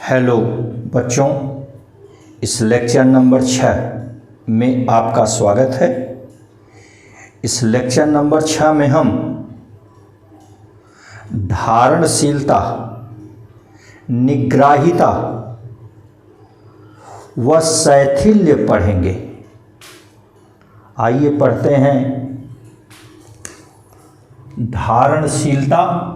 Hello बच्चों, इस lecture number 6 में आपका स्वागत है। इस लेक्चर नंबर 6 में हम धारणशीलता, निग्राहिता व शैथिल्य पढ़ेंगे। आइए पढ़ते हैं। धारणशीलता,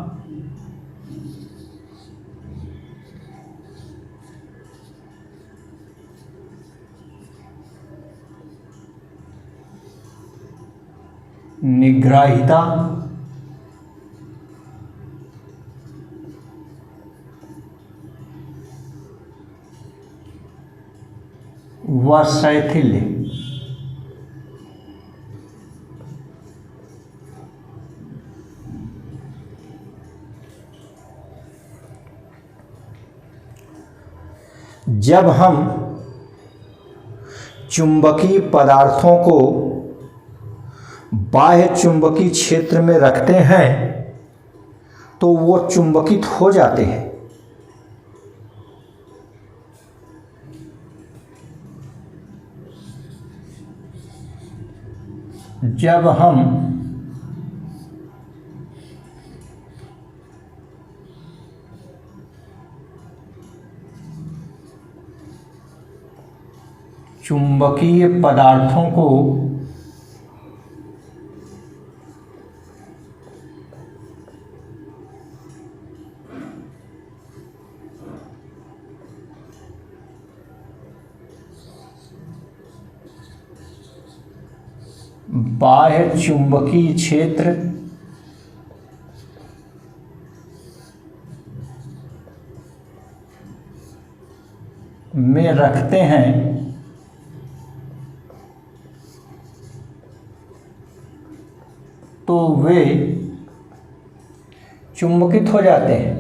निग्राहिता व शैथिल्य। जब हम चुंबकीय पदार्थों को बाह्य चुंबकीय क्षेत्र में रखते हैं तो वो चुंबकित हो जाते हैं। जब हम चुंबकीय पदार्थों को बाह्य चुंबकीय क्षेत्र में रखते हैं तो वे चुंबकित हो जाते हैं।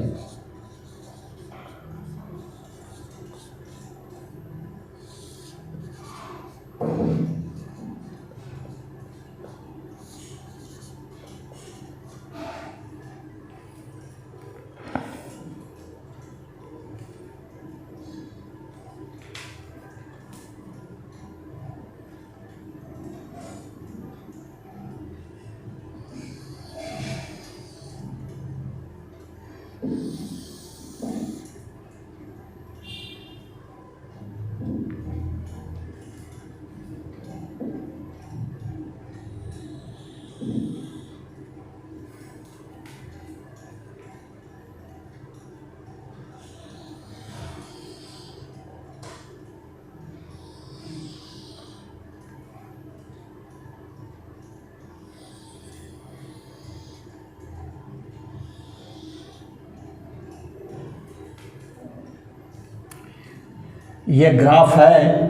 यह ग्राफ है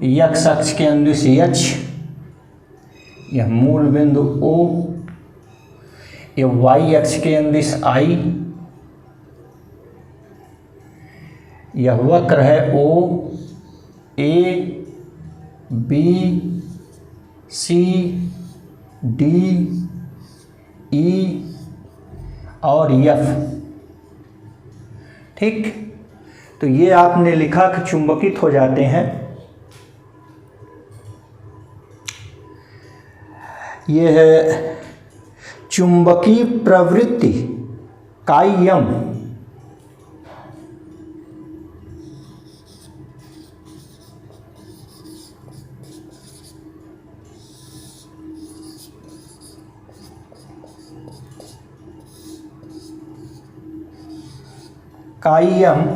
x अक्ष के अनुदिश H, यह मूल बिंदु O, यह y अक्ष के अनुदिश I, यह वक्र है O, A, B, C, D, E और F। ठीक, तो ये आपने लिखा कि चुंबकित हो जाते हैं। ये है चुंबकीय प्रवृत्ति कायम। कायम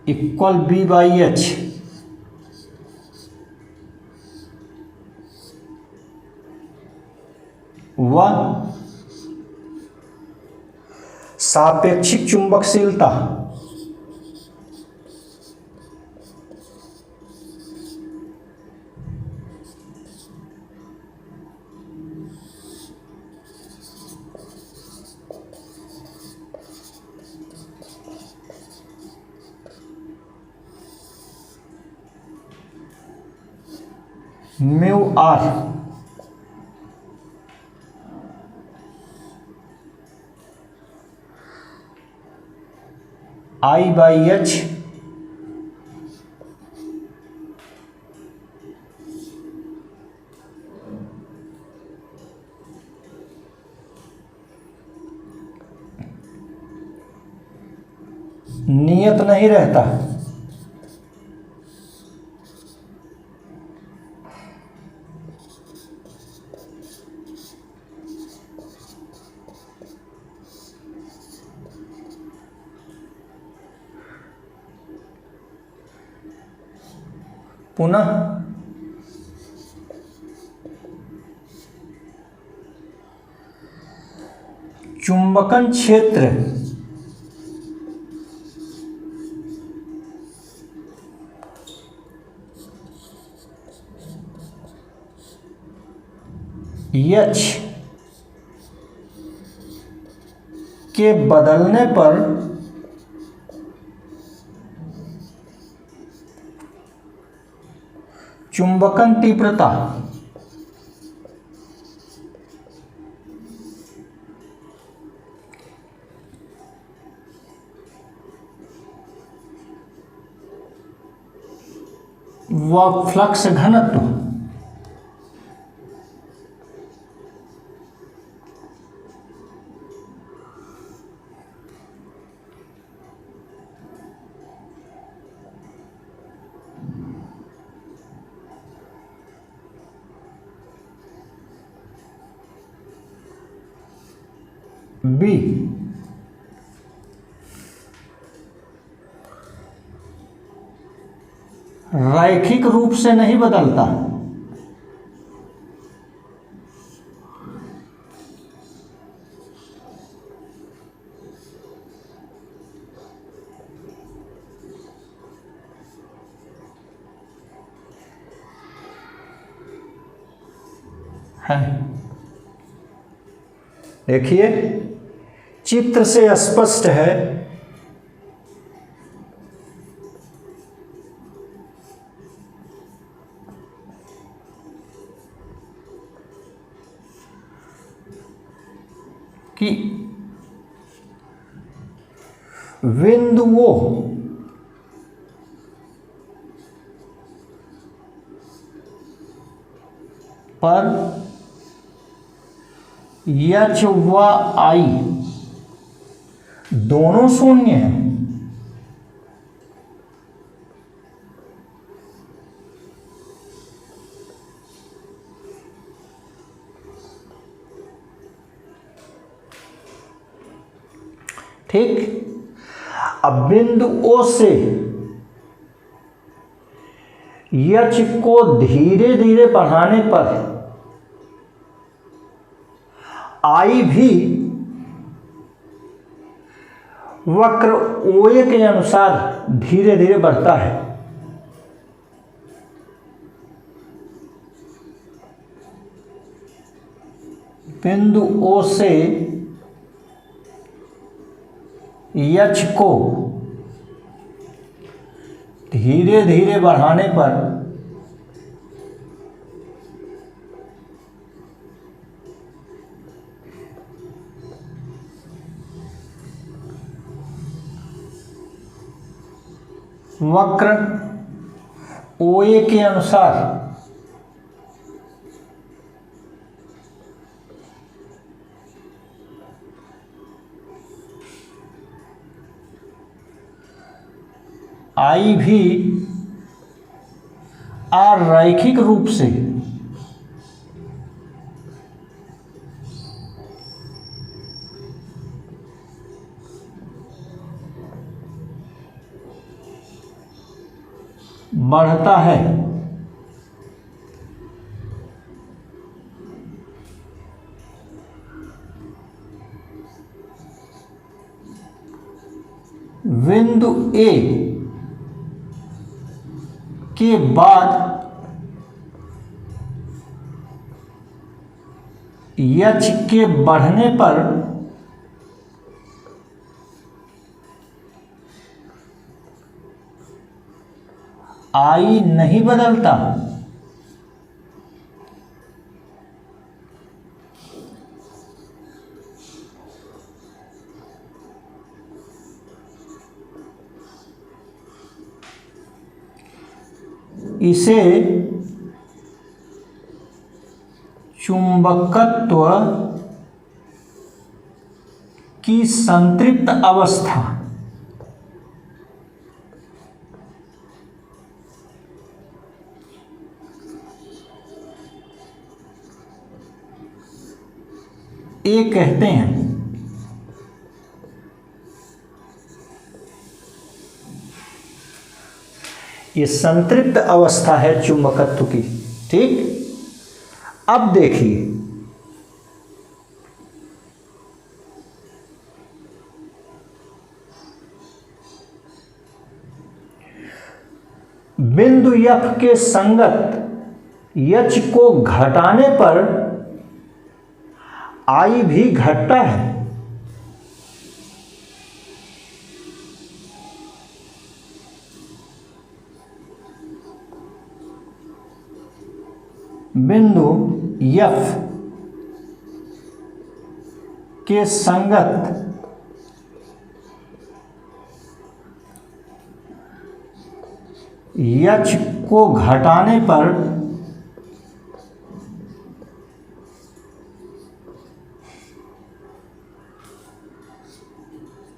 इक्वल बी बाई एच। व सापेक्षिक चुंबकशीलता म्यू आर। I/H नियत नहीं रहता। पुनः चुंबकन क्षेत्र H के बदलने पर चुंबकन तीव्रता व फ्लक्स घनत्व बी रैखिक रूप से नहीं बदलता। है, देखिए चित्र से स्पष्ट है कि बिंदुओं पर H व I दोनों शून्य हैं। ठीक, अब बिंदु O से H को धीरे धीरे बढ़ाने पर I भी वक्र OA के अनुसार धीरे धीरे बढ़ता है। बिंदु O से H को धीरे धीरे बढ़ाने पर वक्र OA के अनुसार I भी रैखिक रूप से बढ़ता है। बिंदु A के बाद H के बढ़ने पर I नहीं बदलता। इसे चुंबकत्व की संतृप्त अवस्था ये कहते हैं। ये संतृप्त अवस्था है चुंबकत्व की। ठीक, अब देखिए बिंदु F के संगत H को घटाने पर I भी घटता है। बिंदु F के संगत H को घटाने पर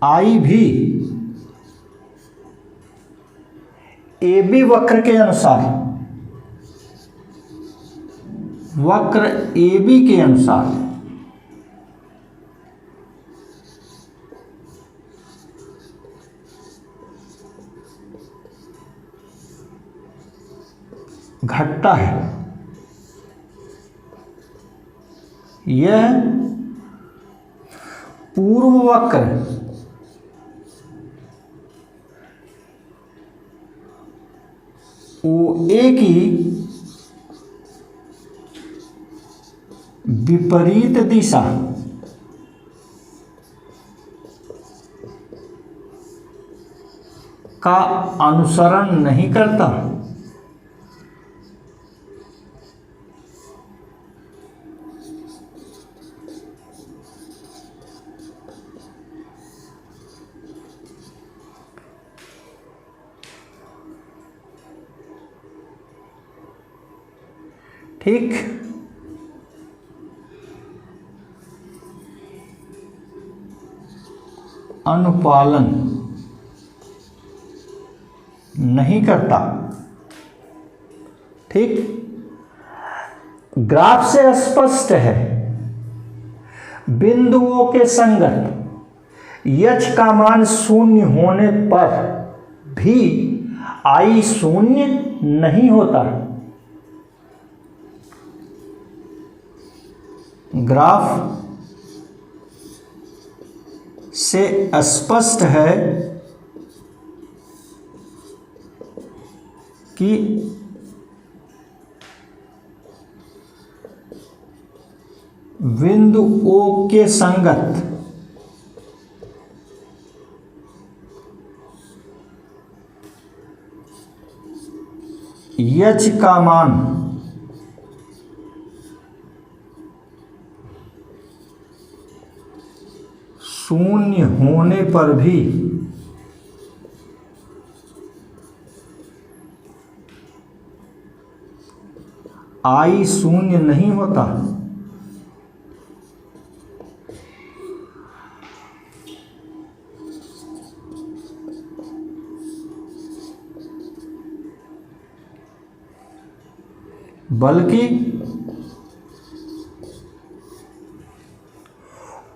I भी AB वक्र के अनुसार, वक्र AB के अनुसार घटता है। यह पूर्व वक्र OA की विपरीत दिशा का अनुसरण नहीं करता। ठीक, अनुपालन नहीं करता। ठीक, ग्राफ से स्पष्ट है बिंदुओं के संगत H का मान शून्य होने पर भी I शून्य नहीं होता। ग्राफ से स्पष्ट है कि बिंदु O के संगत H का मान शून्य होने पर भी I शून्य नहीं होता। बल्कि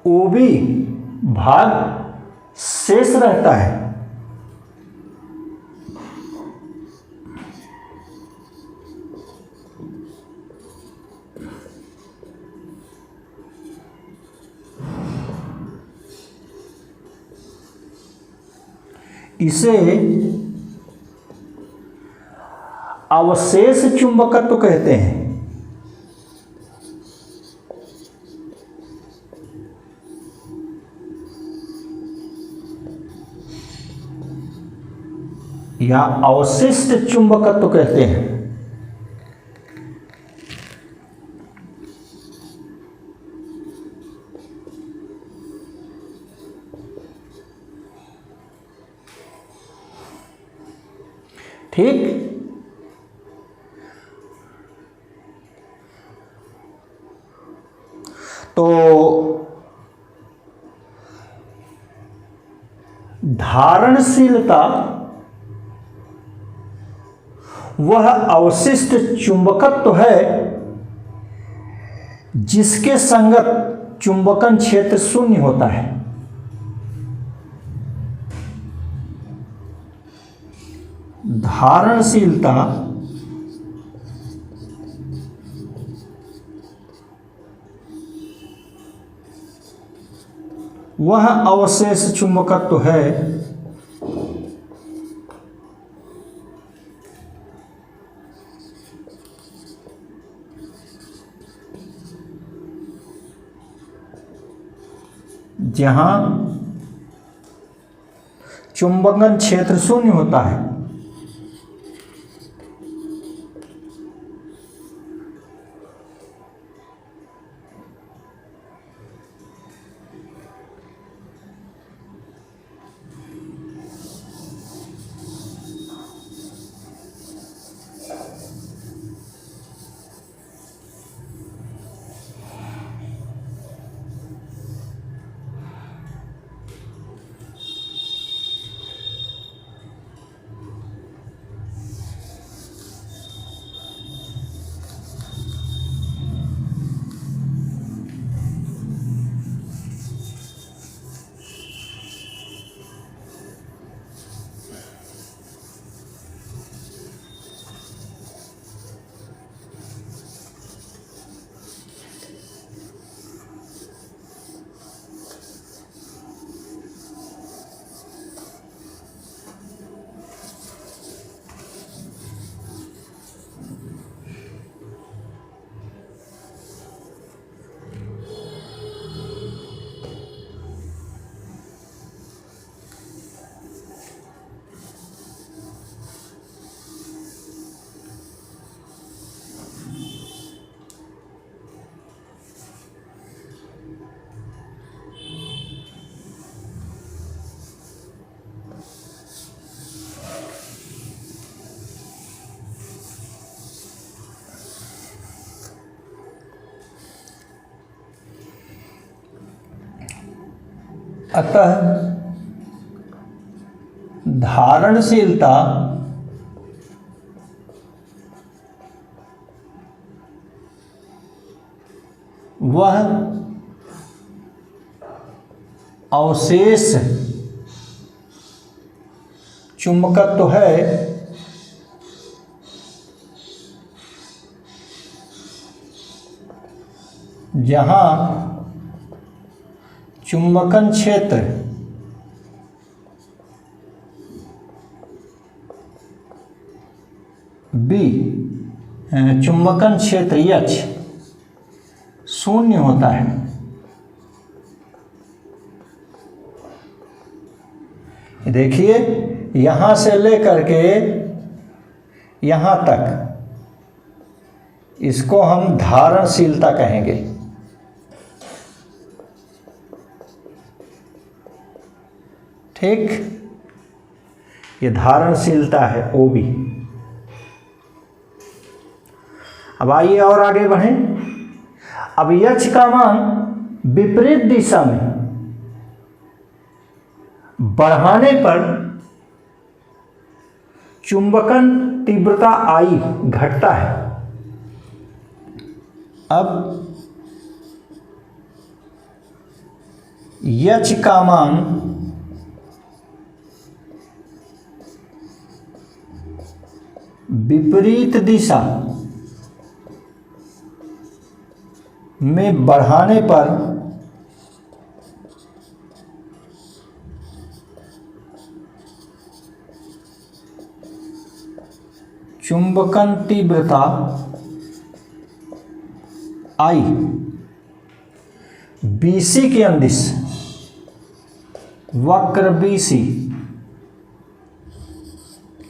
OB भाग शेष रहता है। इसे अवशेष चुंबकत्व कहते हैं। या अवशिष्ट चुंबकत्व कहते हैं। ठीक, धारणशीलता वह अवशिष्ट चुंबकत्व है जिसके संगत चुंबकन क्षेत्र शून्य होता है। धारणशीलता वह अवशेष चुंबकत्व है जहां चुंबकन क्षेत्र शून्य होता है। अतः धारणशीलता वह अवशेष चुंबकत्व है जहां चुंबकन क्षेत्र बी चुंबकन क्षेत्र एच शून्य होता है। देखिए यहां से लेकर के यहां तक इसको हम धारणशीलता कहेंगे। ठीक, ये धारणशीलता है ओ बी। अब आइए और आगे बढ़ें। अब एच का मान विपरीत दिशा में बढ़ाने पर चुंबकन तीव्रता आई घटता है। अब एच का मान विपरीत दिशा में बढ़ाने पर चुंबकन तीव्रता आई बीसी के अंदिश वक्र बीसी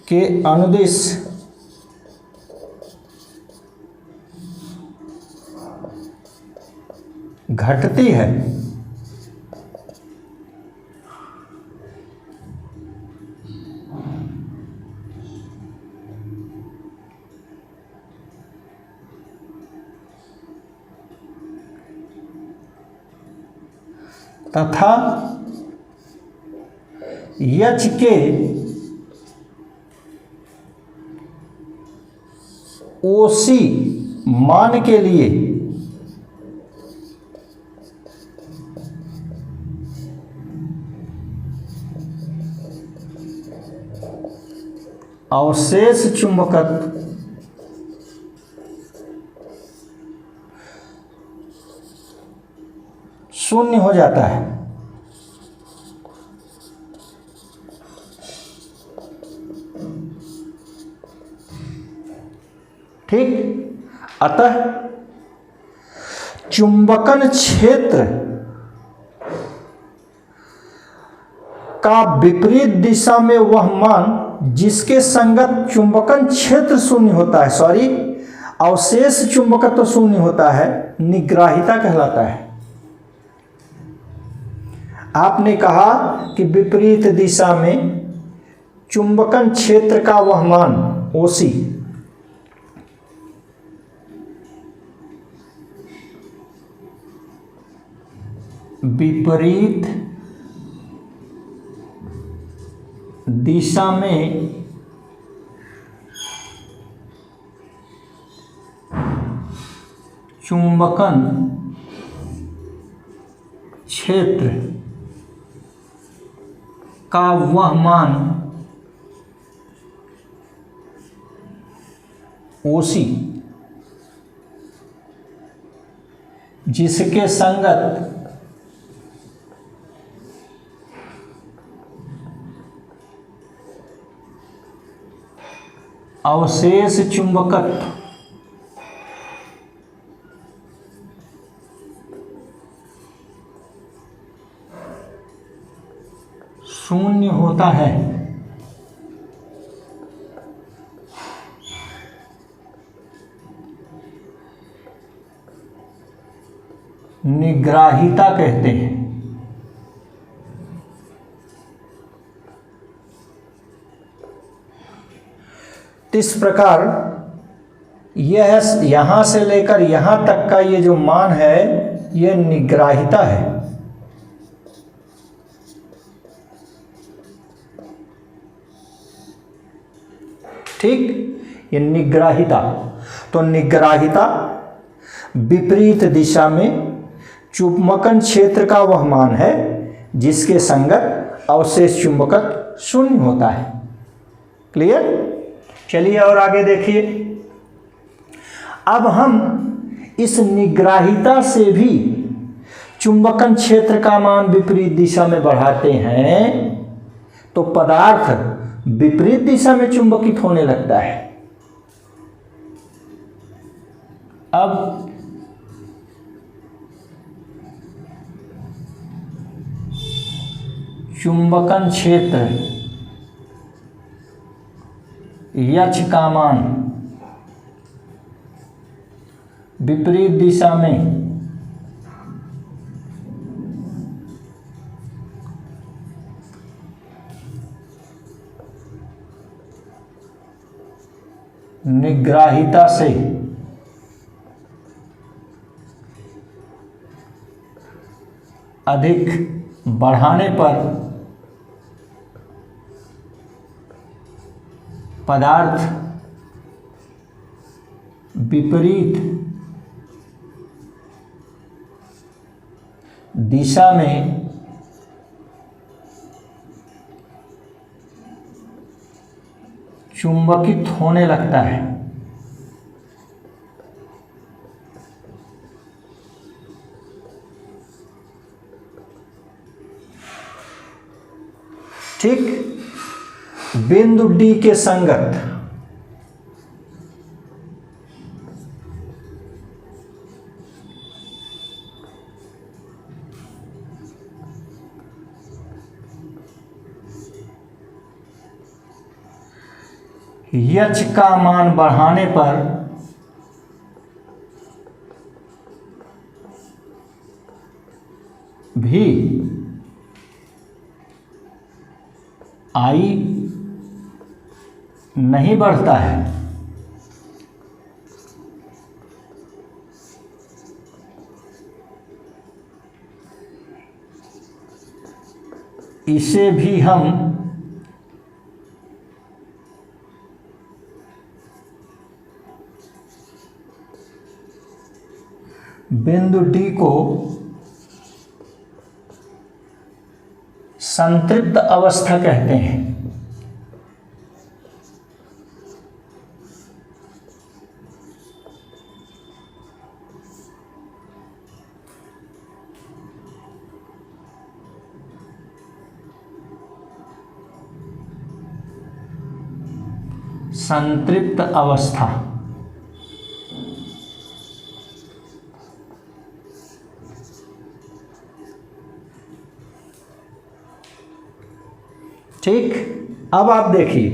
के अनुदिश घटती है। तथा एच के ओसी मान के लिए अवशेष चुंबकत्व शून्य हो जाता है। ठीक, अतः चुंबकन क्षेत्र का विपरीत दिशा में वह मान जिसके संगत चुंबकन क्षेत्र शून्य होता है, अवशेष चुंबकत्व शून्य होता है, निग्राहिता कहलाता है। आपने कहा कि विपरीत दिशा में चुंबकन क्षेत्र का वह मान ओसी विपरीत दिशा में चुंबकन क्षेत्र का वह मान ओसी जिसके संगत अवशेष चुंबकत्व शून्य होता है। निग्राहिता कहते हैं। इस प्रकार यह यहां से लेकर यहां तक का ये जो मान है यह निग्राहिता है। ठीक, ये निग्राहिता। तो निग्राहिता विपरीत दिशा में चुंबकन क्षेत्र का वह मान है जिसके संगत अवशेष चुंबकत्व शून्य होता है। क्लियर? चलिए और आगे देखिए। अब हम इस निग्राहिता से भी चुंबकन क्षेत्र का मान विपरीत दिशा में बढ़ाते हैं तो पदार्थ विपरीत दिशा में चुंबकित होने लगता है। अब चुंबकन क्षेत्र एच का मान विपरीत दिशा में निग्राहिता से अधिक बढ़ाने पर पदार्थ विपरीत दिशा में चुंबकित होने लगता है। ठीक, बिंदु डी के संगत एच का मान बढ़ाने पर भी आई नहीं बढ़ता है। इसे भी हम बिंदु D को संतृप्त अवस्था कहते हैं। संतृप्त अवस्था। ठीक, अब आप देखिए,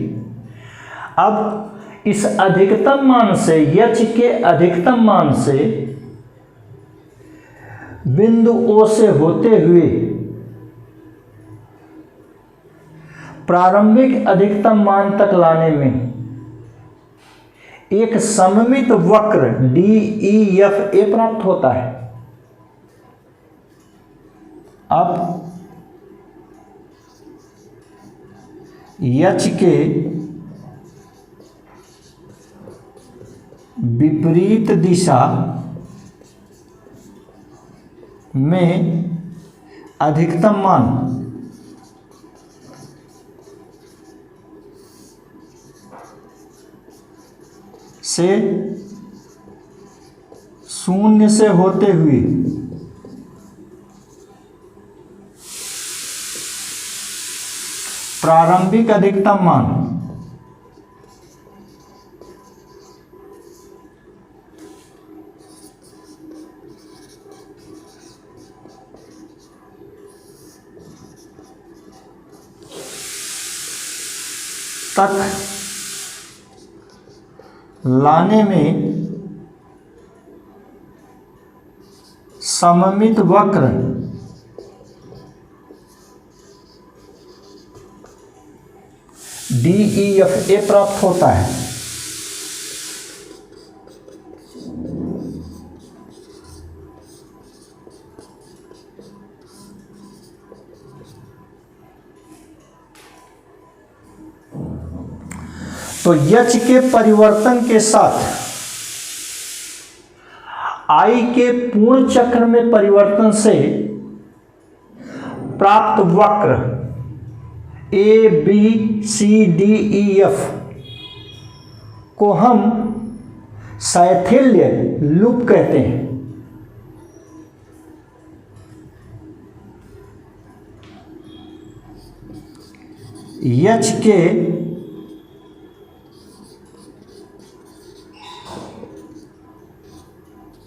अब इस अधिकतम मान से, यच के अधिकतम मान से बिंदु O से होते हुए प्रारंभिक अधिकतम मान तक लाने में एक सममित वक्र DEFA प्राप्त होता है। अब यच के विपरीत दिशा में अधिकतम मान से शून्य से होते हुए प्रारंभिक अधिकतम मान तक लाने में सममित वक्र DEFA प्राप्त होता है। तो यच के परिवर्तन के साथ I के पूर्ण चक्र में परिवर्तन से प्राप्त वक्र ABCDEF को हम शैथिल्य लूप कहते हैं। यच के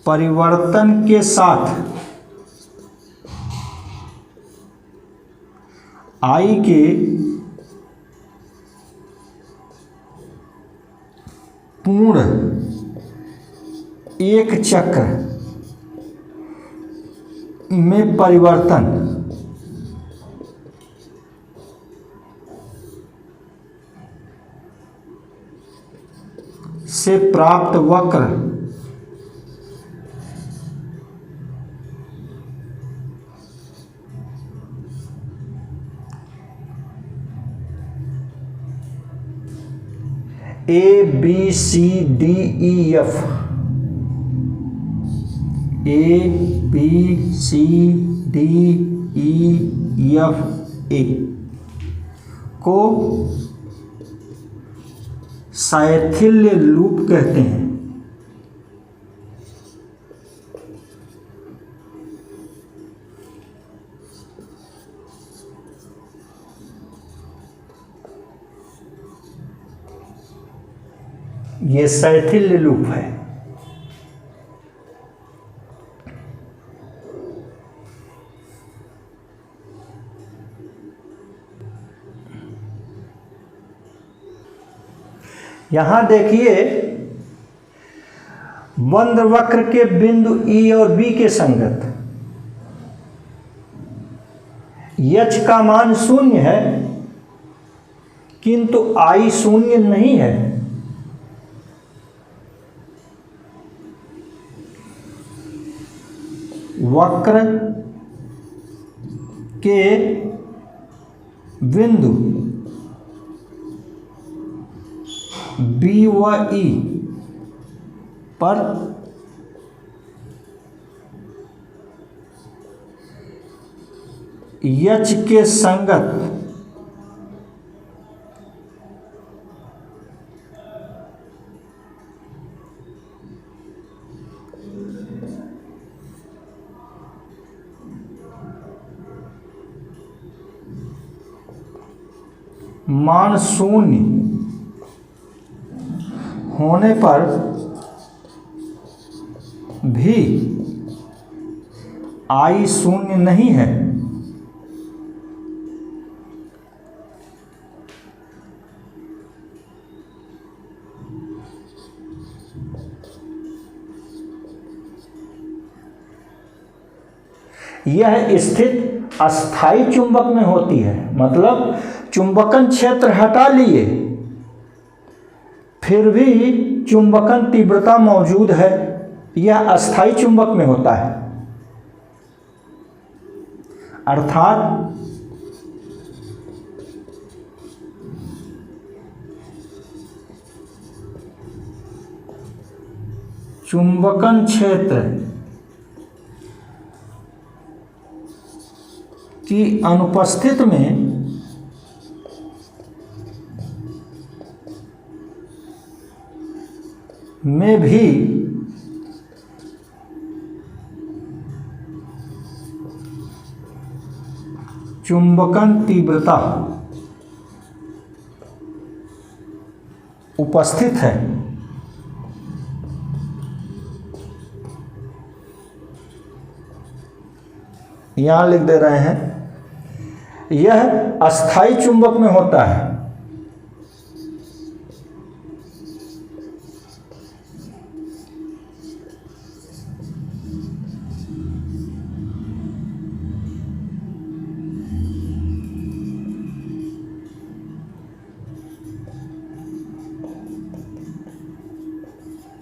परिवर्तन के साथ I के पूर्ण एक चक्र में परिवर्तन से प्राप्त वक्र ABCDEF को शैथिल्य लूप कहते हैं। ये शैथिल्य लूप है। यहां देखिए, बंद वक्र के बिंदु E और B के संगत यच का मान शून्य है, किंतु I शून्य नहीं है। वक्र के बिंदु बी व ई पर एच के संगत मान शून्य होने पर भी आई शून्य नहीं है, यह स्थिति अस्थाई चुंबक में होती है। मतलब चुंबकन क्षेत्र हटा लिए फिर भी चुंबकन तीव्रता मौजूद है, यह अस्थाई चुंबक में होता है। अर्थात चुंबकन क्षेत्र की अनुपस्थिति में भी चुंबकन तीव्रता उपस्थित है। यहां लिख दे रहे हैं, यह अस्थाई चुंबक में होता है।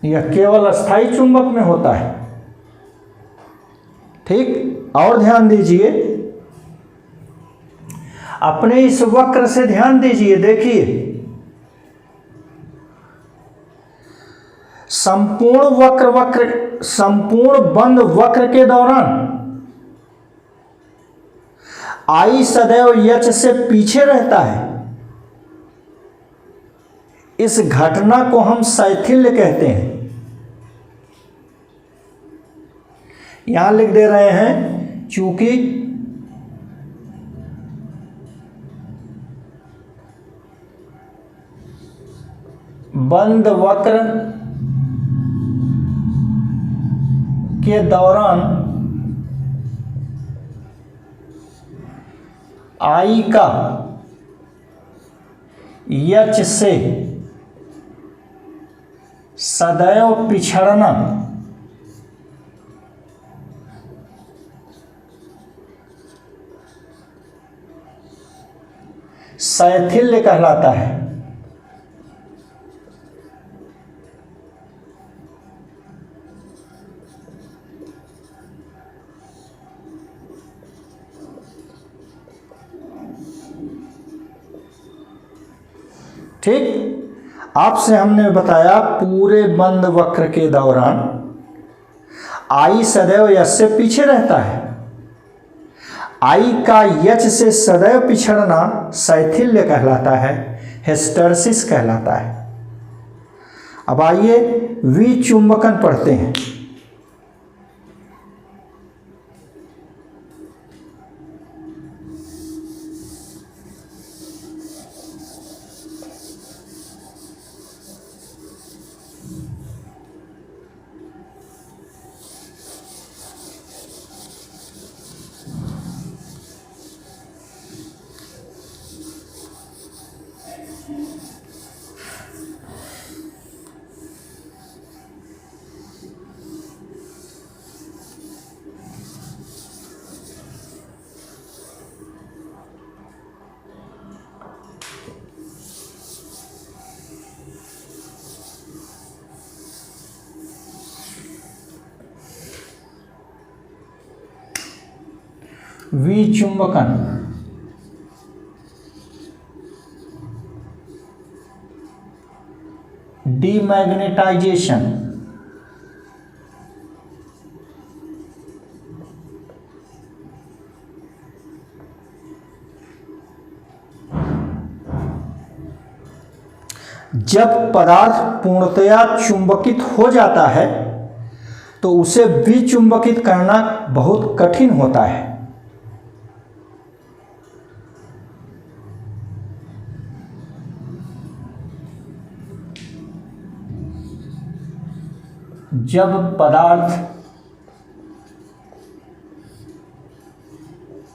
यह केवल अस्थाई चुंबक में होता है। ठीक, और ध्यान दीजिए, अपने इस वक्र से ध्यान दीजिए। देखिए, संपूर्ण बंद वक्र के दौरान आई सदैव एच से पीछे रहता है। इस घटना को हम शैथिल्य कहते हैं। यहां लिख दे रहे हैं, चूंकि बंद वक्र के दौरान आई का एच से सदैव पिछड़ना शैथिल्य कहलाता है। ठीक, आपसे हमने बताया पूरे बंद वक्र के दौरान आई सदैव एच से पीछे रहता है। आई का एच से सदैव पिछड़ना शैथिल्य कहलाता है, हिस्टैरिसीस कहलाता है। अब आइए विचुंबकन पढ़ते हैं। विचुंबकन डीमैग्नेटाइजेशन। जब पदार्थ पूर्णतया चुंबकित हो जाता है तो उसे विचुंबकित करना बहुत कठिन होता है। जब पदार्थ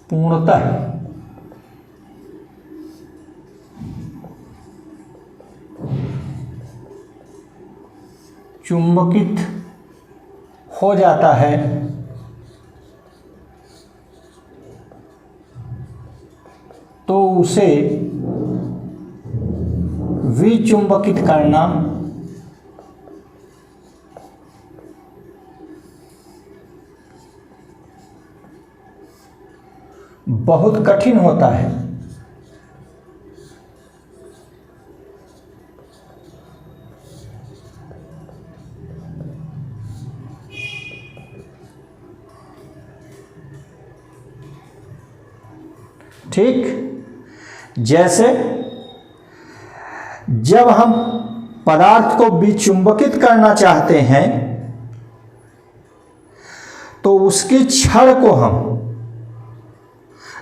पूर्णतः चुंबकित हो जाता है तो उसे विचुंबकित करना बहुत कठिन होता है। ठीक, जैसे जब हम पदार्थ को विचुंबकित करना चाहते हैं तो उसकी छड़ को हम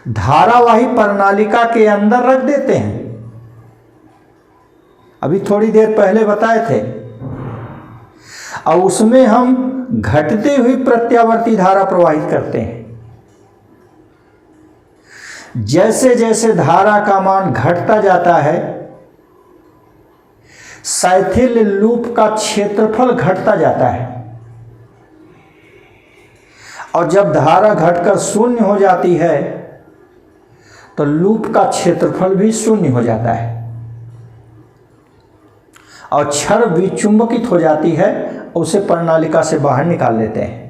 धारावाही प्रणालिका के अंदर रख देते हैं। अभी थोड़ी देर पहले बताए थे। और उसमें हम घटती हुई प्रत्यावर्ती धारा प्रवाहित करते हैं। जैसे जैसे धारा का मान घटता जाता है, साइथिल लूप का क्षेत्रफल घटता जाता है। और जब धारा घटकर शून्य हो जाती है तो लूप का क्षेत्रफल भी शून्य हो जाता है और छड़ विचुंबकित हो जाती है, उसे प्रणालिका से बाहर निकाल लेते हैं।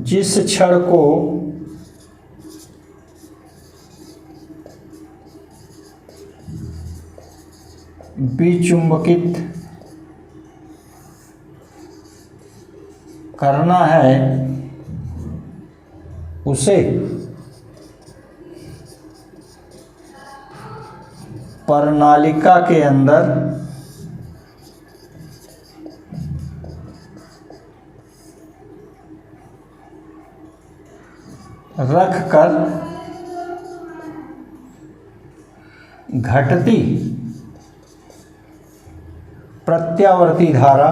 जिस छड़ को विचुंबकित करना है उसे प्रणालिका के अंदर रखकर घटती प्रत्यावर्ती धारा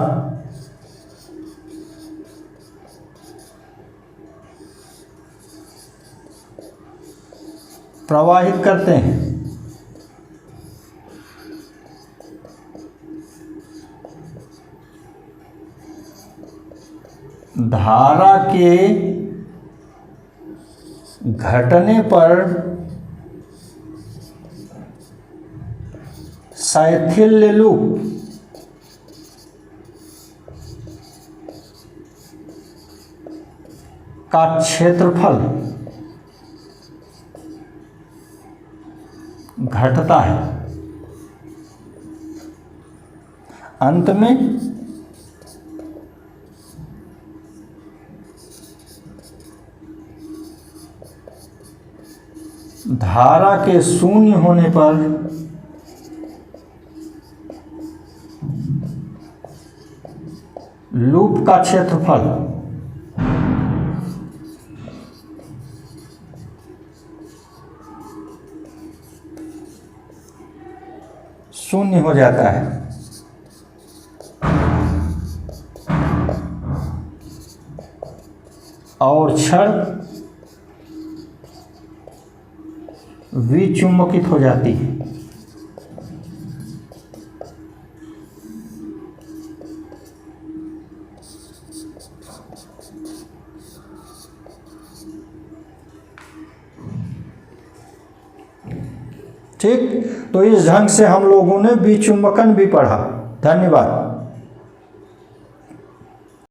प्रवाहित करते हैं। धारा के घटने पर साइथिल्य लूप का क्षेत्रफल घटता है। अंत में धारा के शून्य होने पर लूप का क्षेत्रफल शून्य हो जाता है। और छड़ विचुंबकित हो जाती है। ठीक, तो इस ढंग से हम लोगों ने विचुंबकन भी पढ़ा। धन्यवाद।